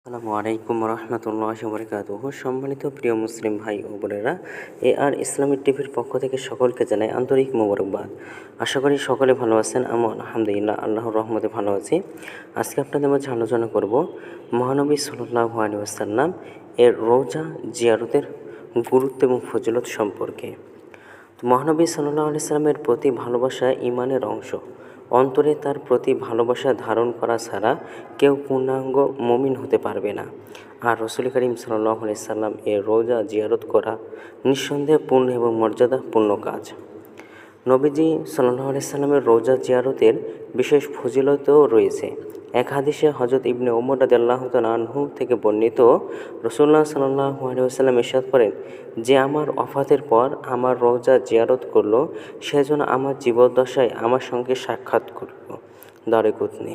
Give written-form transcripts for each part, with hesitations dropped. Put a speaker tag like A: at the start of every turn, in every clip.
A: আসসালামু আলাইকুম রহমতুল্লাহি ওয়া বারাকাতুহু। সম্মানিত প্রিয় মুসলিম ভাই ও বোনেরা, আর ইসলামিক টিভির পক্ষ থেকে সকলকে জানাই আন্তরিক মোবারকবাদ। আশা করি সকলে ভালো আছেন। আমি আলহামদুলিল্লাহ আল্লাহর রহমতে ভালো আছি। আজকে আপনাদের মাঝে আলোচনা করব মহানবী সাল্লাল্লাহু আলাইহি ওয়াসাল্লাম এর রওজা জিয়ারতের গুরুত্ব এবং ফজিলত সম্পর্কে। মহানবী সাল্লাল্লাহু আলাইহি সাল্লামের প্রতি ভালোবাসা ঈমানের অংশ। অন্তরে তার প্রতি ভালোবাসা ধারণ করা ছাড়া কেউ পূর্ণাঙ্গ মুমিন হতে পারবে না। আর রাসূল করিম সাল্লাল্লাহু আলাইহি সাল্লাম এর রওজা জিয়ারত করা নিঃসন্দেহে পূর্ণ এবং মর্যাদাপূর্ণ কাজ। নবীজি সাল্লাল্লাহু আলাইহি সাল্লামের রওজা জিয়ারতের বিশেষ ফজিলতও রয়েছে। এক হাদিসে হযরত ইবনে ওমর রাদিয়াল্লাহু তাআলা আনহু থেকে বর্ণিত, রাসূলুল্লাহ সাল্লাল্লাহু আলাইহি ওয়াসাল্লাম ইরশাদ করেন, যে আমার ওফাতের পর আমার রওজা জিয়ারত করল, সে যেন আমার জীবদ্দশায় আমার সঙ্গে সাক্ষাৎ করল। দারকুতনি।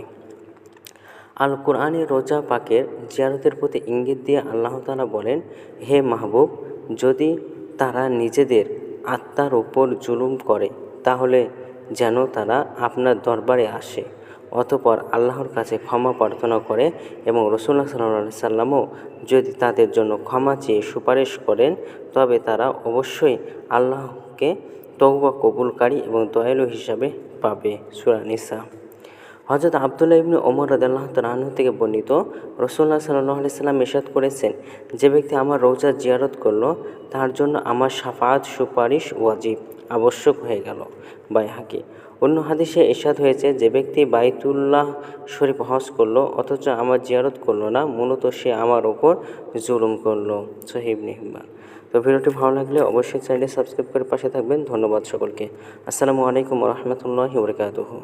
A: আল কোরআনে রওজা পাকের জিয়ারতের প্রতি ইঙ্গিত দিয়ে আল্লাহ তাআলা বলেন, হে মাহবুব, যদি তারা নিজেদের আত্মার ওপর জুলুম করে তাহলে যেন তারা আপনার দরবারে আসে, অতঃপর আল্লাহর কাছে ক্ষমা প্রার্থনা করে এবং রাসূলুল্লাহ সাল্লাল্লাহু আলাইহি সাল্লামও যদি তাদের জন্য ক্ষমা চেয়ে সুপারিশ করেন, তবে তারা অবশ্যই আল্লাহকে তওবা কবুলকারী এবং দয়ালু হিসাবে পাবে। সূরা নিসা। হযরত আব্দুল্লাহ ইবনে ওমর রাদিয়াল্লাহু তাআলা আনহু থেকে বর্ণিত, রাসূলুল্লাহ সাল্লাল্লাহু আলাইহি সাল্লাম ইরশাদ করেছেন, যে ব্যক্তি আমার রওজা জিয়ারত করল তার জন্য আমার শাফাআত সুপারিশ ওয়াজিব, আবশ্যক হয়ে গেল। বাইহাকী। অন্য হাদিসে ইরশাদ হয়েছে, যে ব্যক্তি বাইতুল্লাহ শরীফ হজ করল অথচ আমার জিয়ারত করল না, মূলত সে আমার ওপর জুলুম করল। সহিহ ইবনে হিব্বান। তো ভিডিওটি ভালো লাগলে অবশ্যই চ্যানেলটি সাবস্ক্রাইব করে পাশে থাকবেন। ধন্যবাদ সকলকে। আসসালামু আলাইকুম ওয়া রাহমাতুল্লাহি ওয়া বারাকাতুহু।